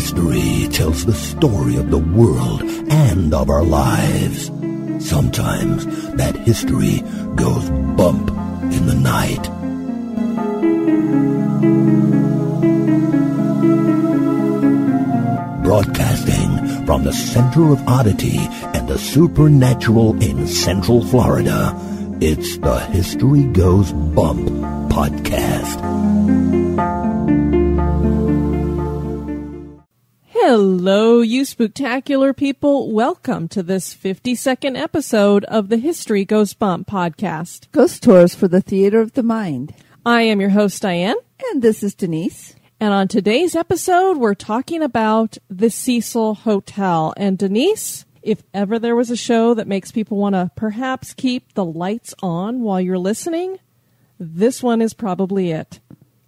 History tells the story of the world and of our lives. Sometimes that history goes bump in the night. Broadcasting from the center of oddity and the supernatural in Central Florida, it's the History Goes Bump podcast. Hello, you spooktacular people. Welcome to this 52nd episode of the History Goes Bump podcast. Ghost tours for the theater of the mind. I am your host, Diane. And this is Denise. And on today's episode, we're talking about the Cecil Hotel. And Denise, if ever there was a show that makes people want to perhaps keep the lights on while you're listening, this one is probably it.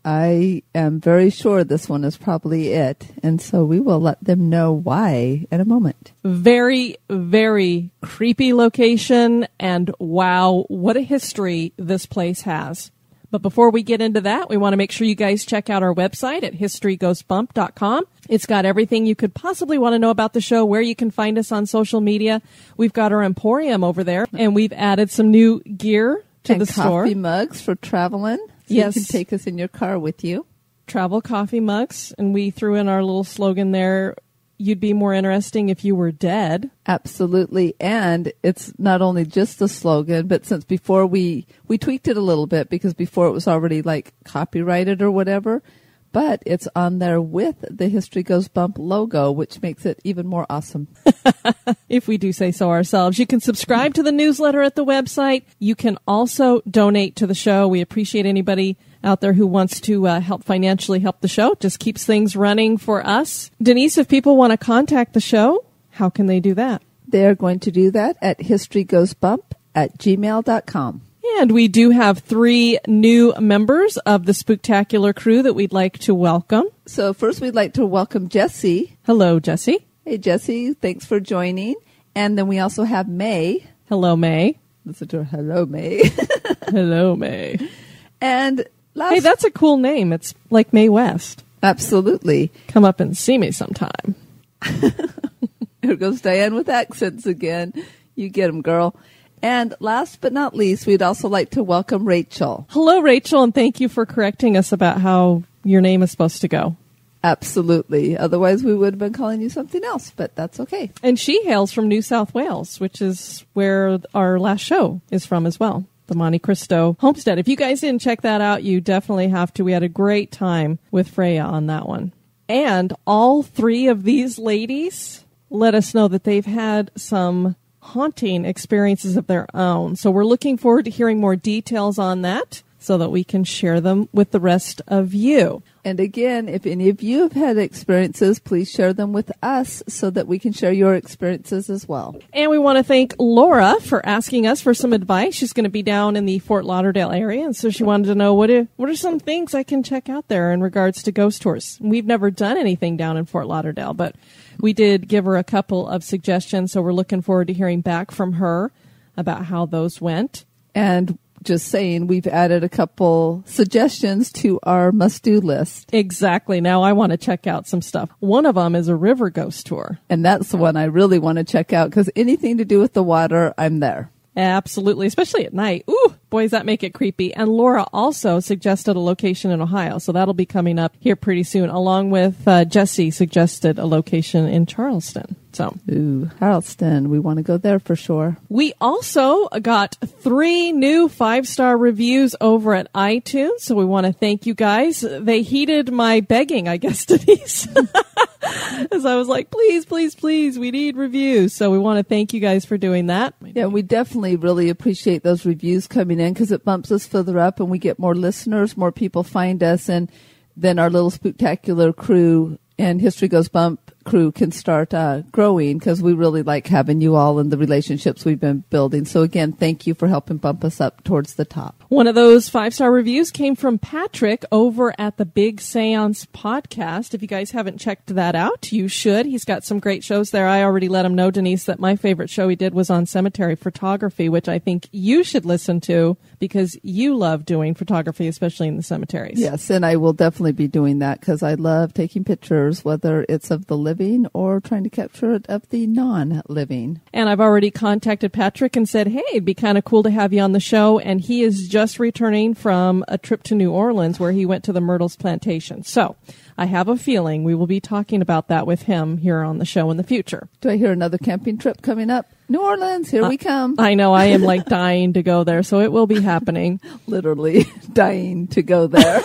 I am very sure this one is probably it. And so we will let them know why in a moment. Very, very creepy location. And wow, what a history this place has. But before we get into that, we want to make sure you guys check out our website at historygoesbump.com. It's got everything you could possibly want to know about the show, where you can find us on social media. We've got our emporium over there, and we've added some new gear to the store. And coffee mugs for traveling. So yes. You can take us in your car with you. Travel coffee mugs. And we threw in our little slogan there, you'd be more interesting if you were dead. Absolutely. And it's not only just the slogan, but since before we tweaked it a little bit because before it was already like copyrighted or whatever, but it's on there with the History Goes Bump logo, which makes it even more awesome. If we do say so ourselves. You can subscribe to the newsletter at the website. You can also donate to the show. We appreciate anybody out there who wants to help financially help the show. Just keeps things running for us. Denise, if people want to contact the show, how can they do that? They're going to do that at historygoesbump@gmail.com. And we do have 3 new members of the Spooktacular crew that we'd like to welcome. So first we'd like to welcome Jessie. Hello, Jessie. Hey, Jessie. Thanks for joining. And then we also have May. Hello, May. Listen to her. Hello, May. Hello, May. And hey, that's a cool name. It's like Mae West. Absolutely. Come up and see me sometime. Here goes Diane with accents again. You get them, girl. And last but not least, we'd also like to welcome Rachel. Hello, Rachel, and thank you for correcting us about how your name is supposed to go. Absolutely. Otherwise, we would have been calling you something else, but that's okay. And she hails from New South Wales, which is where our last show is from as well. The Monte Cristo Homestead. If you guys didn't check that out, you definitely have to. We had a great time with Freya on that one. And all 3 of these ladies let us know that they've had some haunting experiences of their own. So we're looking forward to hearing more details on that so that we can share them with the rest of you. And again, if any of you have had experiences, please share them with us so that we can share your experiences as well. And we want to thank Laura for asking us for some advice. She's going to be down in the Fort Lauderdale area, and so she wanted to know what are some things I can check out there in regards to ghost tours. We've never done anything down in Fort Lauderdale, but we did give her a couple of suggestions, so we're looking forward to hearing back from her about how those went. And just saying, we've added a couple suggestions to our must-do list. Exactly. Now I want to check out some stuff. One of them is a river ghost tour. And that's the one I really want to check out because anything to do with the water, I'm there. Absolutely, especially at night. Ooh, boy, does that make it creepy. And Laura also suggested a location in Ohio, so that'll be coming up here pretty soon, along with Jessie suggested a location in Charleston. So, ooh, Charleston, we want to go there for sure. We also got 3 new 5-star reviews over at iTunes, so we want to thank you guys. They heeded my begging, I guess, Denise. As I was like, please, please, please, we need reviews. So we want to thank you guys for doing that. Yeah, we definitely really appreciate those reviews coming in because it bumps us further up and we get more listeners, more people find us, and then our little spooktacular crew and History Goes Bump crew can start growing, because we really like having you all and the relationships we've been building. So again, thank you for helping bump us up towards the top. One of those 5-star reviews came from Patrick over at the Big Seance podcast. If you guys haven't checked that out, you should. He's got some great shows there. I already let him know, Denise, that my favorite show he did was on cemetery photography, which I think you should listen to because you love doing photography, especially in the cemeteries. Yes, and I will definitely be doing that because I love taking pictures, whether it's of the living or trying to capture it of the non-living. And I've already contacted Patrick and said, hey, it'd be kind of cool to have you on the show. And he is just returning from a trip to New Orleans where he went to the Myrtles Plantation. So I have a feeling we will be talking about that with him here on the show in the future. Do I hear another camping trip coming up? New Orleans, here we come. I know, I am like dying to go there, so it will be happening. Literally dying to go there.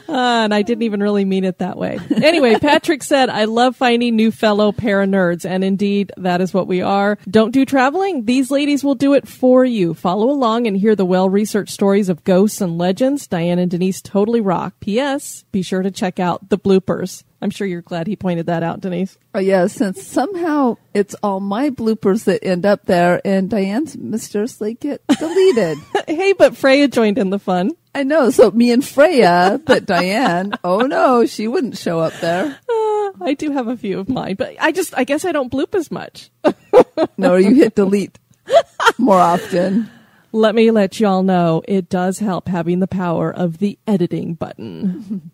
And I didn't even really mean it that way. Anyway, Patrick said, I love finding new fellow para-nerds. And indeed, that is what we are. Don't do traveling? These ladies will do it for you. Follow along and hear the well-researched stories of ghosts and legends. Diane and Denise totally rock. P.S. Be sure to check out the bloopers. I'm sure you're glad he pointed that out, Denise. Oh, yeah, since somehow it's all my bloopers that end up there and Diane's mysteriously get deleted. Hey, but Freya joined in the fun. I know, so me and Freya, but Diane, oh no, she wouldn't show up there. I do have a few of mine, but I guess I don't bloop as much. No, you hit delete more often. Let me let y'all know, it does help having the power of the editing button.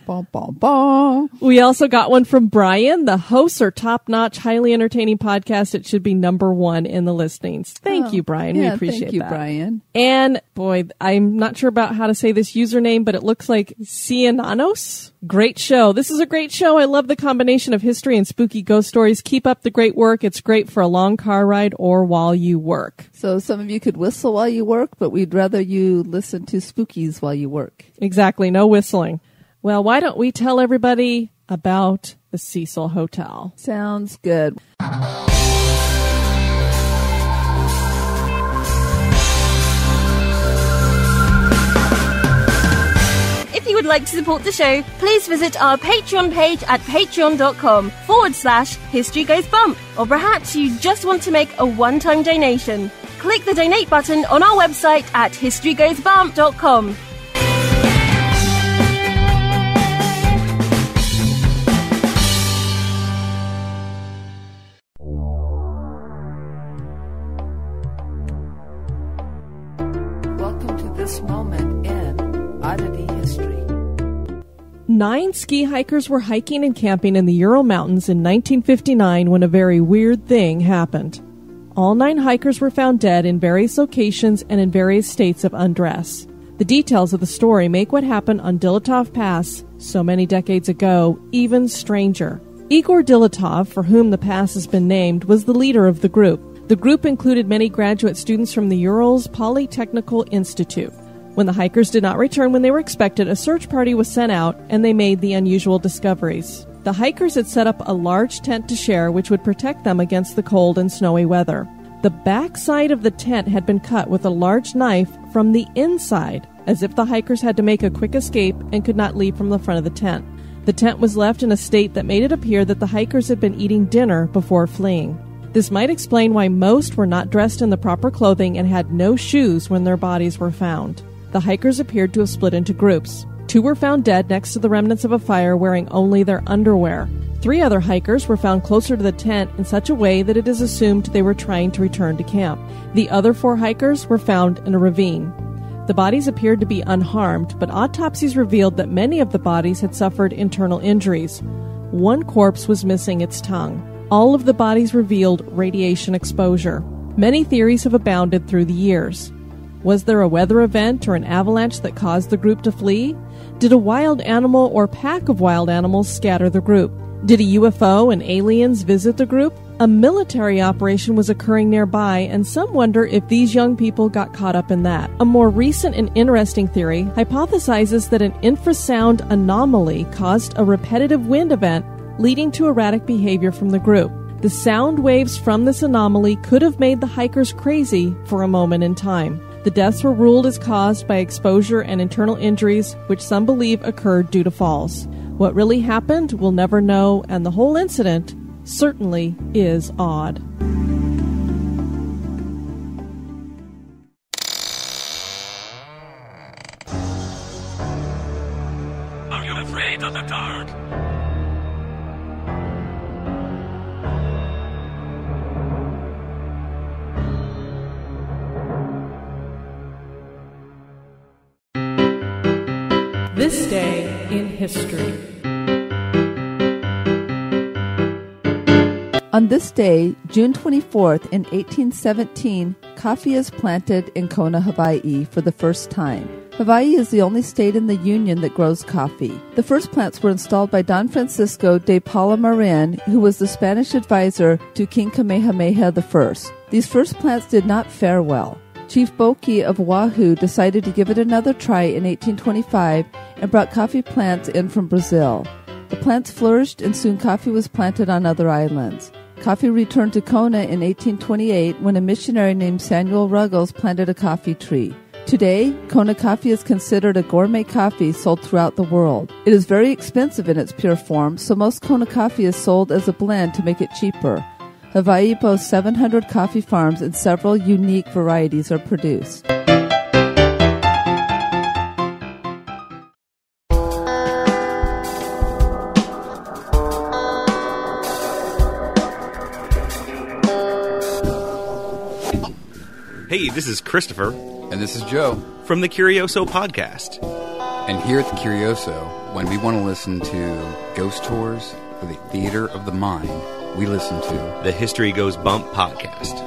Bom, bom, bom. We also got one from Brian. The hosts are top-notch, highly entertaining podcast. It should be number 1 in the listings. Thank you, Brian. Yeah, we appreciate thank you, that. Brian. And, boy, I'm not sure about how to say this username, but it looks like Ciananos. Great show. This is a great show. I love the combination of history and spooky ghost stories. Keep up the great work. It's great for a long car ride or while you work. So some of you could whistle while you work, but we'd rather you listen to spookies while you work. Exactly. No whistling. Well, why don't we tell everybody about the Cecil Hotel? Sounds good. If you would like to support the show, please visit our Patreon page at patreon.com/History Goes Bump. Or perhaps you just want to make a one-time donation. Click the donate button on our website at historygoesbump.com. Welcome to this moment in Oddity history. 9 ski hikers were hiking and camping in the Ural Mountains in 1959 when a very weird thing happened. All 9 hikers were found dead in various locations and in various states of undress. The details of the story make what happened on Dylatov Pass so many decades ago even stranger. Igor Dylatov, for whom the pass has been named, was the leader of the group. The group included many graduate students from the Urals Polytechnical Institute. When the hikers did not return when they were expected, a search party was sent out and they made the unusual discoveries. The hikers had set up a large tent to share which would protect them against the cold and snowy weather. The back side of the tent had been cut with a large knife from the inside, as if the hikers had to make a quick escape and could not leave from the front of the tent. The tent was left in a state that made it appear that the hikers had been eating dinner before fleeing. This might explain why most were not dressed in the proper clothing and had no shoes when their bodies were found. The hikers appeared to have split into groups. 2 were found dead next to the remnants of a fire wearing only their underwear. 3 other hikers were found closer to the tent in such a way that it is assumed they were trying to return to camp. The other 4 hikers were found in a ravine. The bodies appeared to be unharmed, but autopsies revealed that many of the bodies had suffered internal injuries. 1 corpse was missing its tongue. All of the bodies revealed radiation exposure. Many theories have abounded through the years. Was there a weather event or an avalanche that caused the group to flee? Did a wild animal or pack of wild animals scatter the group? Did a UFO and aliens visit the group? A military operation was occurring nearby, and some wonder if these young people got caught up in that. A more recent and interesting theory hypothesizes that an infrasound anomaly caused a repetitive wind event leading to erratic behavior from the group. The sound waves from this anomaly could have made the hikers crazy for a moment in time. The deaths were ruled as caused by exposure and internal injuries, which some believe occurred due to falls. What really happened, we'll never know, and the whole incident certainly is odd. Are you afraid of the dark? This day in history. On this day, June 24th, in 1817, coffee is planted in Kona, Hawaii for the first time. Hawaii is the only state in the Union that grows coffee. The first plants were installed by Don Francisco de Paula Marin, who was the Spanish advisor to King Kamehameha I. These first plants did not fare well. Chief Boki of Oahu decided to give it another try in 1825 and brought coffee plants in from Brazil. The plants flourished and soon coffee was planted on other islands. Coffee returned to Kona in 1828 when a missionary named Samuel Ruggles planted a coffee tree. Today, Kona coffee is considered a gourmet coffee sold throughout the world. It is very expensive in its pure form, so most Kona coffee is sold as a blend to make it cheaper. Hawaii boasts 700 coffee farms and several unique varieties are produced. Hey, this is Christopher. And this is Joe. From the Curioso podcast. And here at the Curioso, when we want to listen to ghost tours or the theater of the mind, we listen to the History Goes Bump podcast.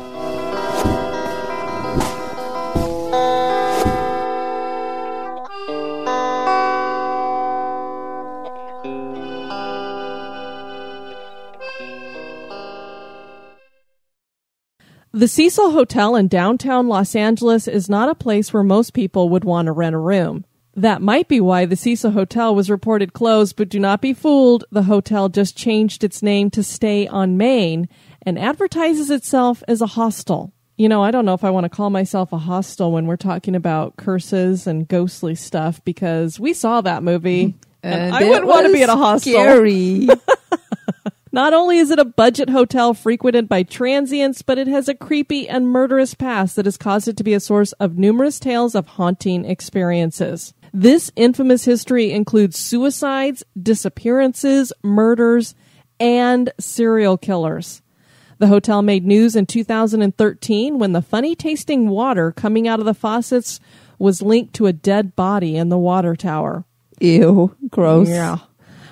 The Cecil Hotel in downtown Los Angeles is not a place where most people would want to rent a room. That might be why the Cecil Hotel was reported closed, but do not be fooled. The hotel just changed its name to Stay on Main and advertises itself as a hostel. You know, I don't know if I want to call myself a hostel when we're talking about curses and ghostly stuff, because we saw that movie and I wouldn't want to be at a hostel. Scary. Not only is it a budget hotel frequented by transients, but it has a creepy and murderous past that has caused it to be a source of numerous tales of haunting experiences. This infamous history includes suicides, disappearances, murders, and serial killers. The hotel made news in 2013 when the funny-tasting water coming out of the faucets was linked to a dead body in the water tower. Ew, gross. Yeah.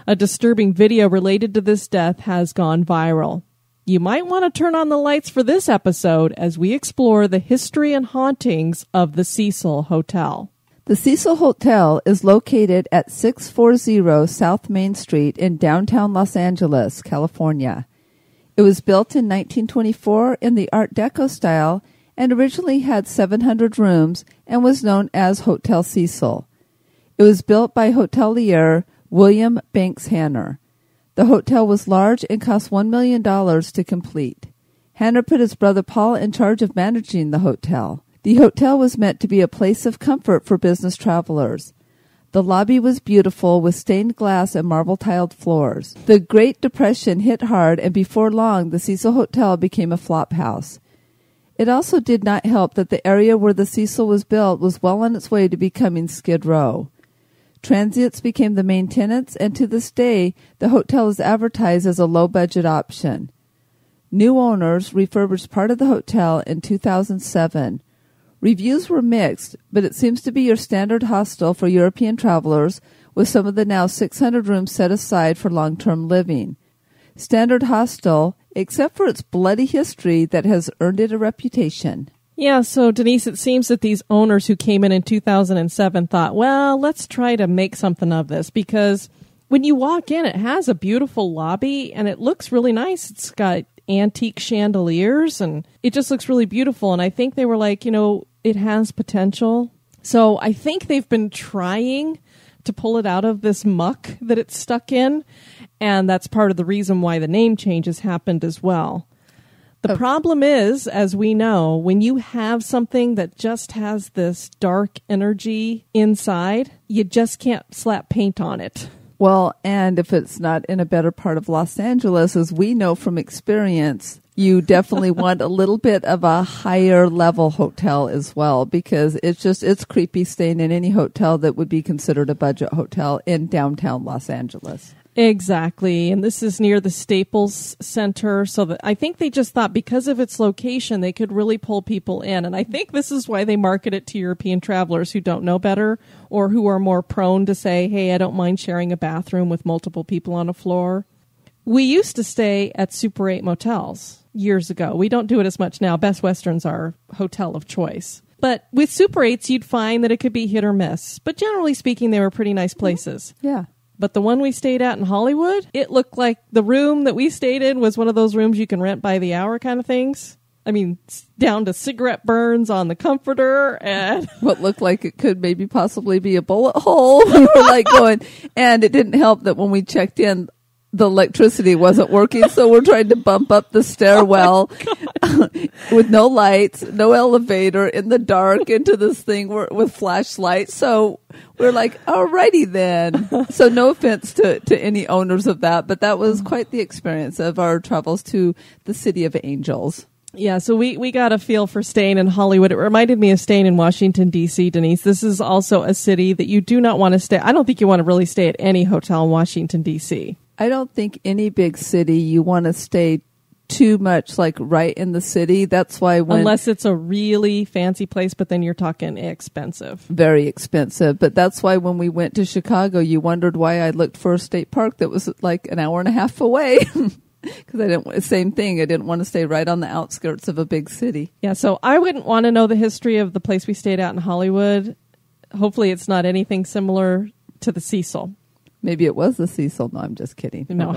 A disturbing video related to this death has gone viral. You might want to turn on the lights for this episode as we explore the history and hauntings of the Cecil Hotel. The Cecil Hotel is located at 640 South Main Street in downtown Los Angeles, California. It was built in 1924 in the Art Deco style and originally had 700 rooms and was known as Hotel Cecil. It was built by hotelier William Banks Hanner. The hotel was large and cost $1 million to complete. Hanner put his brother Paul in charge of managing the hotel. The hotel was meant to be a place of comfort for business travelers. The lobby was beautiful with stained glass and marble-tiled floors. The Great Depression hit hard, and before long, the Cecil Hotel became a flop house. It also did not help that the area where the Cecil was built was well on its way to becoming Skid Row. Transients became the main tenants, and to this day, the hotel is advertised as a low-budget option. New owners refurbished part of the hotel in 2007. Reviews were mixed, but it seems to be your standard hostel for European travelers, with some of the now 600 rooms set aside for long-term living. Standard hostel, except for its bloody history that has earned it a reputation. Yeah, so Denise, it seems that these owners who came in 2007 thought, well, let's try to make something of this, because when you walk in, it has a beautiful lobby and it looks really nice. It's got antique chandeliers and it just looks really beautiful. And I think they were like, you know, it has potential. So I think they've been trying to pull it out of this muck that it's stuck in. And that's part of the reason why the name change has happened as well. The problem is, as we know, when you have something that just has this dark energy inside, you just can't slap paint on it. Well, and if it's not in a better part of Los Angeles, as we know from experience, you definitely want a little bit of a higher level hotel as well, because it's creepy staying in any hotel that would be considered a budget hotel in downtown Los Angeles. Exactly. And this is near the Staples Center. So that I think they just thought because of its location, they could really pull people in. And I think this is why they market it to European travelers who don't know better or who are more prone to say, hey, I don't mind sharing a bathroom with multiple people on a floor. We used to stay at Super 8 motels years ago. We don't do it as much now. Best Western's our hotel of choice. But with Super 8s, you'd find that it could be hit or miss. But generally speaking, they were pretty nice places. Yeah. But the one we stayed at in Hollywood, it looked like the room that we stayed in was one of those rooms you can rent by the hour kind of things. I mean, down to cigarette burns on the comforter and what looked like it could maybe possibly be a bullet hole. We were like going, and it didn't help that when we checked in, the electricity wasn't working, so we're trying to bump up the stairwell with no lights, no elevator, in the dark into this thing with flashlights. So we're like, alrighty then. So no offense to any owners of that, but that was quite the experience of our travels to the City of Angels. Yeah, so we got a feel for staying in Hollywood. It reminded me of staying in Washington, D.C., Denise. This is also a city that you do not want to stay. I don't think you want to really stay at any hotel in Washington, D.C. I don't think any big city you want to stay too much like right in the city. That's why unless it's a really fancy place, but then you're talking expensive. Very expensive. But that's why when we went to Chicago, you wondered why I looked for a state park that was like an hour and a half away. Because same thing. I didn't want to stay right on the outskirts of a big city. Yeah, so I wouldn't want to know the history of the place we stayed at in Hollywood. Hopefully it's not anything similar to the Cecil. Maybe it was the Cecil. No, I'm just kidding. No,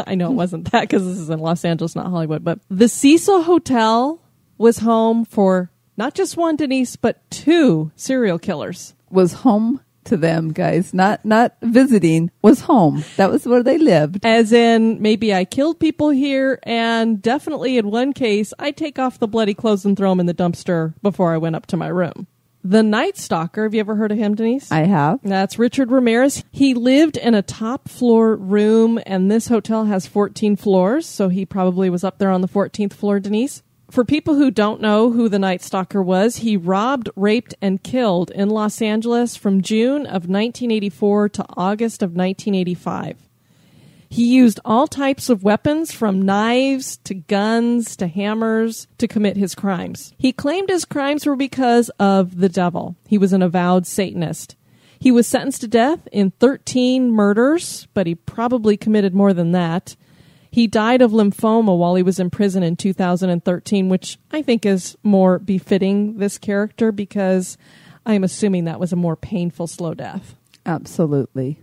I know it wasn't that because this is in Los Angeles, not Hollywood. But the Cecil Hotel was home for not just one, Denise, but 2 serial killers. Was home to them, guys. Not visiting, was home. That was where they lived. As in, maybe I killed people here, and definitely in one case, I take off the bloody clothes and throw them in the dumpster before I went up to my room. The Night Stalker, have you ever heard of him, Denise? I have. That's Richard Ramirez. He lived in a top floor room, and this hotel has 14 floors, so he probably was up there on the 14th floor, Denise. For people who don't know who the Night Stalker was, he robbed, raped, and killed in Los Angeles from June of 1984 to August of 1985. He used all types of weapons, from knives to guns to hammers, to commit his crimes. He claimed his crimes were because of the devil. He was an avowed Satanist. He was sentenced to death in 13 murders, but he probably committed more than that. He died of lymphoma while he was in prison in 2013, which I think is more befitting this character because I'm assuming that was a more painful, slow death. Absolutely.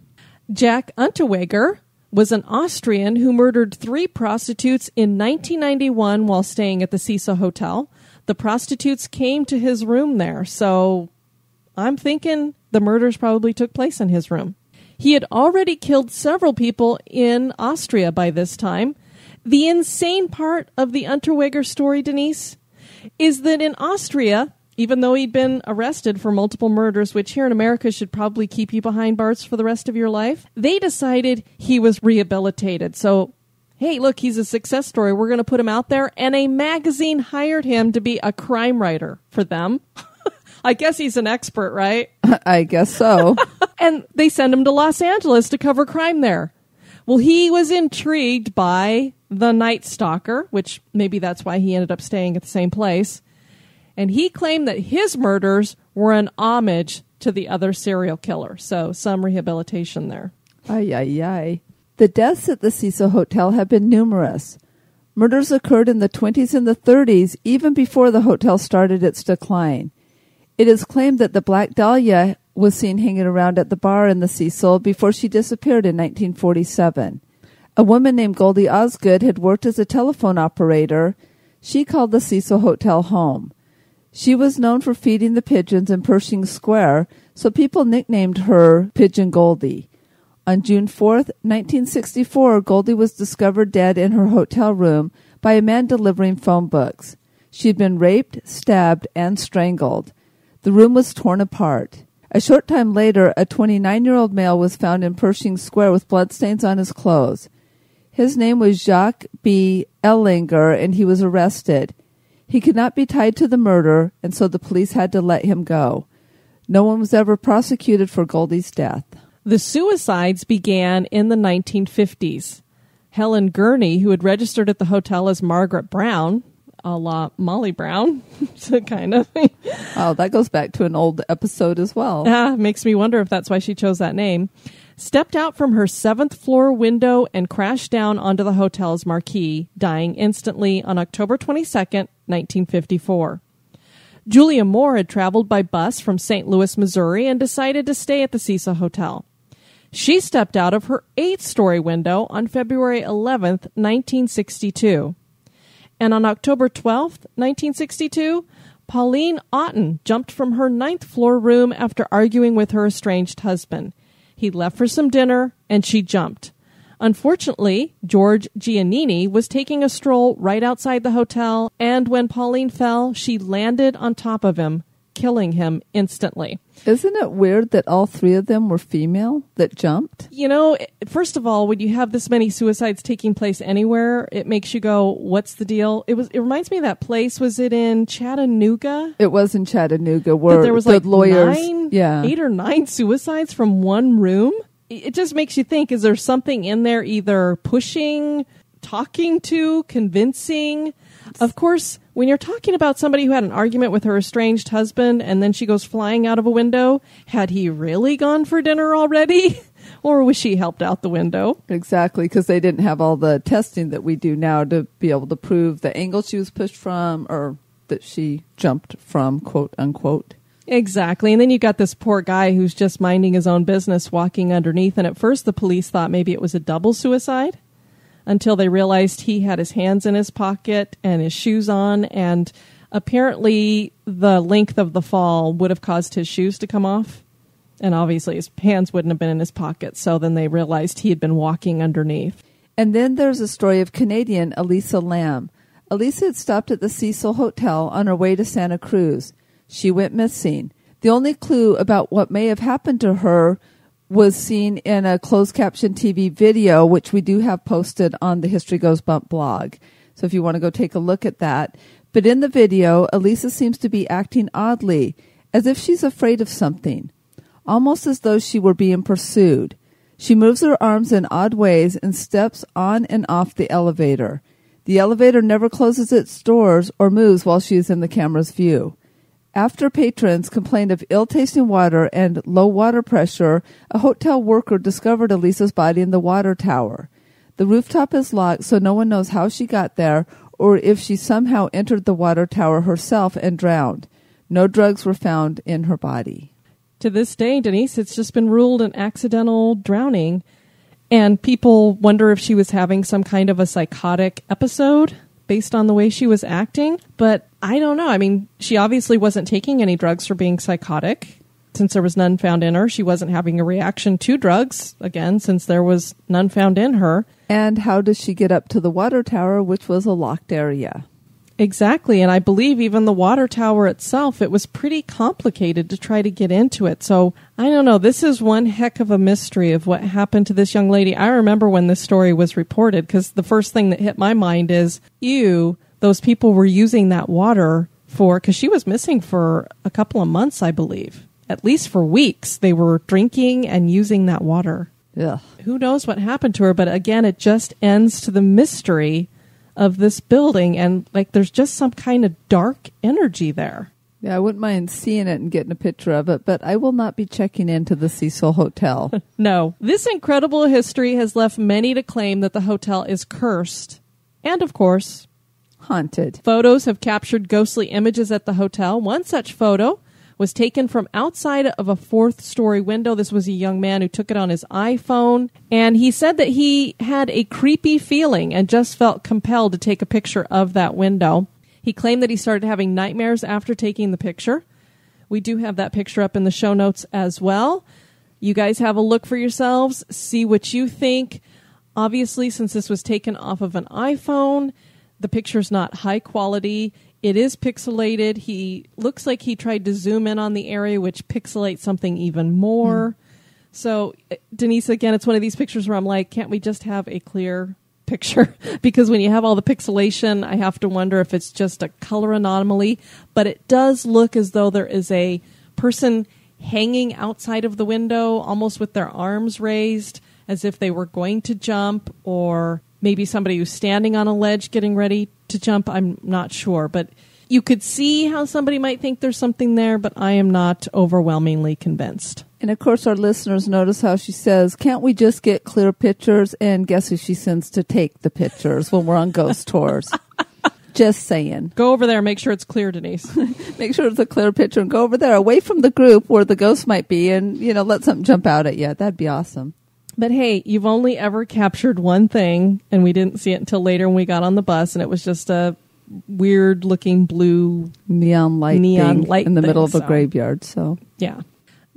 Jack Unterweger was an Austrian who murdered 3 prostitutes in 1991 while staying at the Cecil Hotel. The prostitutes came to his room there, so I'm thinking the murders probably took place in his room. He had already killed several people in Austria by this time. The insane part of the Unterweger story, Denise, is that in Austria, even though he'd been arrested for multiple murders, which here in America should probably keep you behind bars for the rest of your life, they decided he was rehabilitated. So, hey, look, he's a success story. We're going to put him out there. And a magazine hired him to be a crime writer for them. I guess he's an expert, right? I guess so. And they send him to Los Angeles to cover crime there. Well, he was intrigued by the Night Stalker, which maybe that's why he ended up staying at the same place. And he claimed that his murders were an homage to the other serial killer. So some rehabilitation there. Ay, ay, ay. The deaths at the Cecil Hotel have been numerous. Murders occurred in the 20s and the 30s, even before the hotel started its decline. It is claimed that the Black Dahlia was seen hanging around at the bar in the Cecil before she disappeared in 1947. A woman named Goldie Osgood had worked as a telephone operator. She called the Cecil Hotel home. She was known for feeding the pigeons in Pershing Square, so people nicknamed her Pigeon Goldie. On June 4th, 1964, Goldie was discovered dead in her hotel room by a man delivering phone books. She had been raped, stabbed, and strangled. The room was torn apart. A short time later, a 29-year-old male was found in Pershing Square with bloodstains on his clothes. His name was Jacques B. Ellinger, and he was arrested. He could not be tied to the murder, and so the police had to let him go. No one was ever prosecuted for Goldie's death. The suicides began in the 1950s. Helen Gurney, who had registered at the hotel as Margaret Brown, a la Molly Brown, so kind of. Oh, that goes back to an old episode as well. Makes me wonder if that's why she chose that name. Stepped out from her 7th floor window and crashed down onto the hotel's marquee, dying instantly on October 22nd, 1954. Julia Moore had traveled by bus from St. Louis, Missouri, and decided to stay at the Cecil Hotel. She stepped out of her 8th-story window on February 11th, 1962. And on October 12th, 1962, Pauline Otten jumped from her 9th-floor room after arguing with her estranged husband. He left for some dinner, and she jumped. Unfortunately, George Giannini was taking a stroll right outside the hotel, and when Pauline fell, she landed on top of him, killing him instantly. Isn't it weird that all 3 of them were female that jumped? You know, first of all, when you have this many suicides taking place anywhere, it makes you go, what's the deal? It reminds me of that place. Was it in Chattanooga? It was in Chattanooga where there was the like lawyers, 8 or 9 suicides from one room. It just makes you think, is there something in there either pushing, talking to, convincing? Of course, when you're talking about somebody who had an argument with her estranged husband and then she goes flying out of a window, had he really gone for dinner already? Or was she helped out the window? Exactly, because they didn't have all the testing that we do now to be able to prove the angle she was pushed from or that she jumped from, quote unquote. Exactly. And then you got this poor guy who's just minding his own business walking underneath. And at first the police thought maybe it was a double suicide, until they realized he had his hands in his pocket and his shoes on, and apparently the length of the fall would have caused his shoes to come off, and obviously his hands wouldn't have been in his pocket, so then they realized he had been walking underneath. And then there's a story of Canadian Elisa Lam. Elisa had stopped at the Cecil Hotel on her way to Santa Cruz. She went missing. The only clue about what may have happened to her was seen in a closed caption TV video, which we do have posted on the History Goes Bump blog. So if you want to go take a look at that. But in the video, Elisa seems to be acting oddly, as if she's afraid of something, almost as though she were being pursued. She moves her arms in odd ways and steps on and off the elevator. The elevator never closes its doors or moves while she is in the camera's view. After patrons complained of ill-tasting water and low water pressure, a hotel worker discovered Elisa's body in the water tower. The rooftop is locked, so no one knows how she got there or if she somehow entered the water tower herself and drowned. No drugs were found in her body. To this day, Denise, it's just been ruled an accidental drowning, and people wonder if she was having some kind of a psychotic episode based on the way she was acting. But I don't know. I mean, she obviously wasn't taking any drugs for being psychotic. Since there was none found in her, she wasn't having a reaction to drugs, again, since there was none found in her. And how does she get up to the water tower, which was a locked area? Exactly. And I believe even the water tower itself, it was pretty complicated to try to get into it. So I don't know. This is one heck of a mystery of what happened to this young lady. I remember when this story was reported, because the first thing that hit my mind is, those people were using that water because she was missing for a couple of months, I believe. At least for weeks, they were drinking and using that water. Ugh. Who knows what happened to her? But again, it just ends to the mystery of this building, and like there's just some kind of dark energy there. Yeah, I wouldn't mind seeing it and getting a picture of it, but I will not be checking into the Cecil Hotel. No. This incredible history has left many to claim that the hotel is cursed and, of course, haunted. Photos have captured ghostly images at the hotel. One such photo was taken from outside of a 4th-story window. This was a young man who took it on his iPhone, and he said that he had a creepy feeling and just felt compelled to take a picture of that window. He claimed that he started having nightmares after taking the picture. We do have that picture up in the show notes as well. You guys have a look for yourselves, see what you think. Obviously, since this was taken off of an iPhone, the picture's not high quality. It is pixelated. He looks like he tried to zoom in on the area, which pixelates something even more. So, Denise, again, it's one of these pictures where I'm like, can't we just have a clear picture? Because when you have all the pixelation, I have to wonder if it's just a color anomaly. But it does look as though there is a person hanging outside of the window, almost with their arms raised, as if they were going to jump, or maybe somebody who's standing on a ledge getting ready to jump. I'm not sure, but you could see how somebody might think there's something there, but I am not overwhelmingly convinced. And of course, our listeners notice how she says, can't we just get clear pictures? And guess who she sends to take the pictures when we're on ghost tours? Just saying. Go over there and make sure it's clear, Denise. Make sure it's a clear picture and go over there away from the group where the ghost might be and, let something jump out at you. That'd be awesome. But hey, you've only ever captured one thing, and we didn't see it until later when we got on the bus, and it was just a weird-looking blue neon light in the middle of a graveyard. So yeah.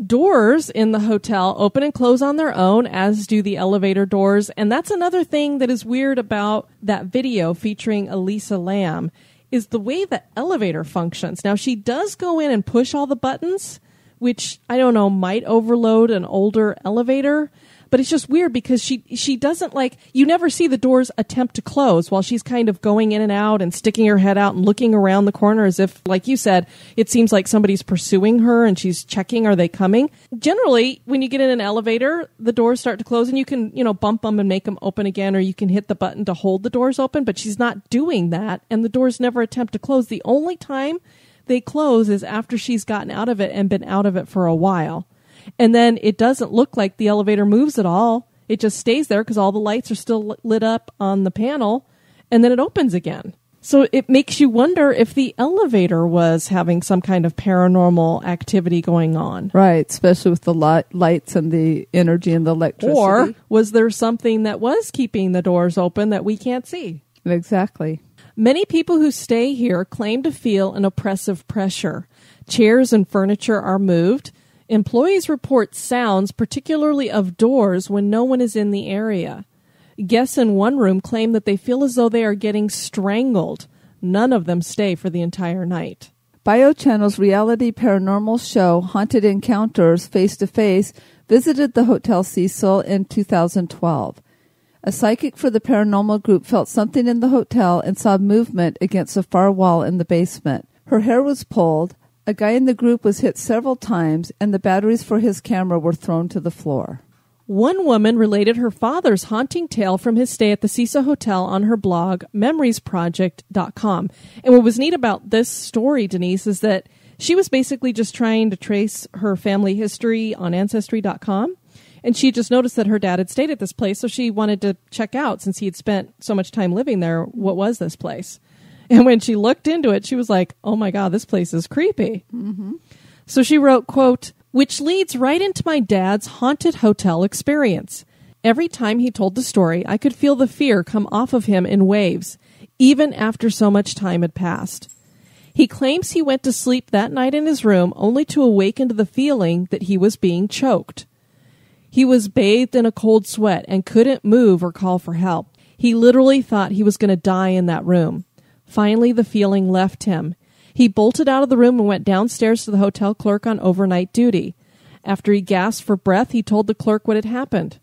Doors in the hotel open and close on their own, as do the elevator doors. And that's another thing that is weird about that video featuring Elisa Lam, is the way the elevator functions. Now, she does go in and push all the buttons, which, I don't know, might overload an older elevator. But it's just weird because she doesn't you never see the doors attempt to close while she's kind of going in and out and sticking her head out and looking around the corner as if, like you said, it seems like somebody's pursuing her and she's checking, are they coming? Generally, when you get in an elevator, the doors start to close and you can, bump them and make them open again, or you can hit the button to hold the doors open, but she's not doing that and the doors never attempt to close. The only time they close is after she's gotten out of it and been out of it for a while. And then it doesn't look like the elevator moves at all. It just stays there because all the lights are still lit up on the panel, and then it opens again. So it makes you wonder if the elevator was having some kind of paranormal activity going on. Right, especially with the lights and the energy and the electricity. Or was there something that was keeping the doors open that we can't see? Exactly. Many people who stay here claim to feel an oppressive pressure. Chairs and furniture are moved. Employees report sounds, particularly of doors, when no one is in the area. Guests in one room claim that they feel as though they are getting strangled. None of them stay for the entire night. BioChannel's reality paranormal show, Haunted Encounters Face to Face, visited the Hotel Cecil in 2012. A psychic for the paranormal group felt something in the hotel and saw movement against a far wall in the basement. Her hair was pulled. A guy in the group was hit several times, and the batteries for his camera were thrown to the floor. One woman related her father's haunting tale from his stay at the Cecil Hotel on her blog, memoriesproject.com. And what was neat about this story, Denise, is that she was basically just trying to trace her family history on Ancestry.com. And she just noticed that her dad had stayed at this place, so she wanted to check out, since he had spent so much time living there, what was this place? And when she looked into it, she was like, oh my God, this place is creepy. Mm-hmm. So she wrote, quote, which leads right into my dad's haunted hotel experience. Every time he told the story, I could feel the fear come off of him in waves, even after so much time had passed. He claims he went to sleep that night in his room only to awaken to the feeling that he was being choked. He was bathed in a cold sweat and couldn't move or call for help. He literally thought he was going to die in that room. Finally, the feeling left him. He bolted out of the room and went downstairs to the hotel clerk on overnight duty. After he gasped for breath, he told the clerk what had happened.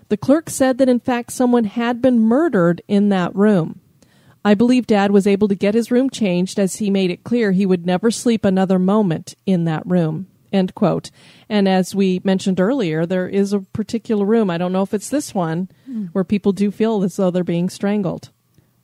The clerk said that, in fact, someone had been murdered in that room. I believe Dad was able to get his room changed, as he made it clear he would never sleep another moment in that room. End quote. And as we mentioned earlier, there is a particular room, I don't know if it's this one, where people do feel as though they're being strangled.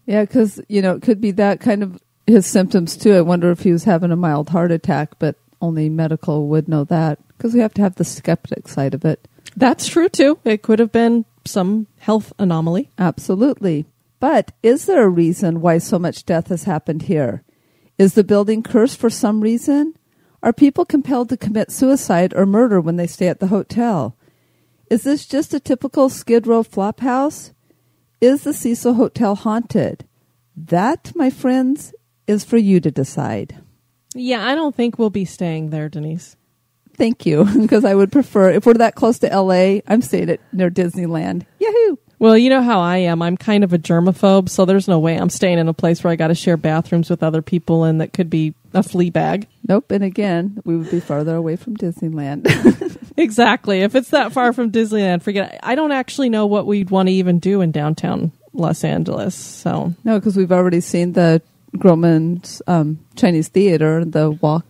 Yeah, because, it could be that kind of his symptoms, too. I wonder if he was having a mild heart attack, but only medical would know that, because we have to have the skeptic side of it. That's true, too. It could have been some health anomaly. Absolutely. But is there a reason why so much death has happened here? Is the building cursed for some reason? Are people compelled to commit suicide or murder when they stay at the hotel? Is this just a typical Skid Row flop house? Is the Cecil Hotel haunted? That, my friends, is for you to decide. Yeah, I don't think we'll be staying there, Denise. Thank you, because I would prefer, if we're that close to L.A., I'm staying at near Disneyland. Yahoo! Well, you know how I am. I'm kind of a germaphobe, so there's no way I'm staying in a place where I got to share bathrooms with other people and that could be a flea bag. Nope. And again, we would be farther away from Disneyland. Exactly. If it's that far from Disneyland, forget it. I don't actually know what we'd want to even do in downtown Los Angeles. So no, because we've already seen the Grauman's Chinese theater, the walk,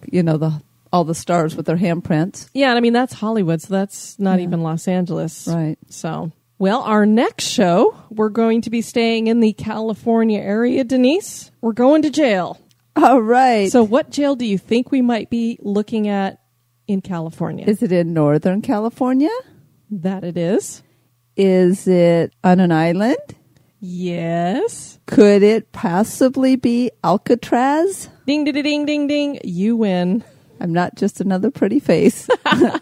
all the stars with their handprints. Yeah, and I mean, that's Hollywood, so that's not even Los Angeles. Right. So, well, our next show, we're going to be staying in the California area, Denise. We're going to jail. All right. So what jail do you think we might be looking at in California? Is it in Northern California? That it is. Is it on an island? Yes. Could it possibly be Alcatraz? Ding, ding, ding, ding, ding. You win. I'm not just another pretty face.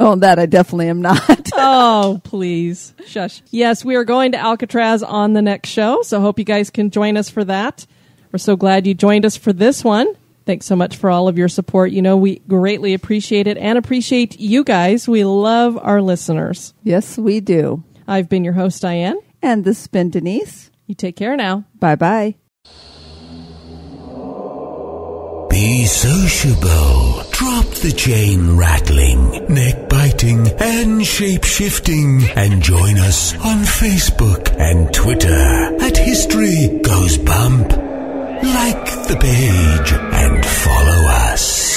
Oh, that I definitely am not. Oh, please. Shush. Yes, we are going to Alcatraz on the next show, so hope you guys can join us for that. We're so glad you joined us for this one. Thanks so much for all of your support. We greatly appreciate it and appreciate you guys. We love our listeners. Yes, we do. I've been your host, Diane. And this has been Denise. You take care now. Bye-bye. Be sociable. Drop the chain rattling, neck biting, and shape shifting, and join us on Facebook and Twitter at History Goes Bump. Like the page and follow us.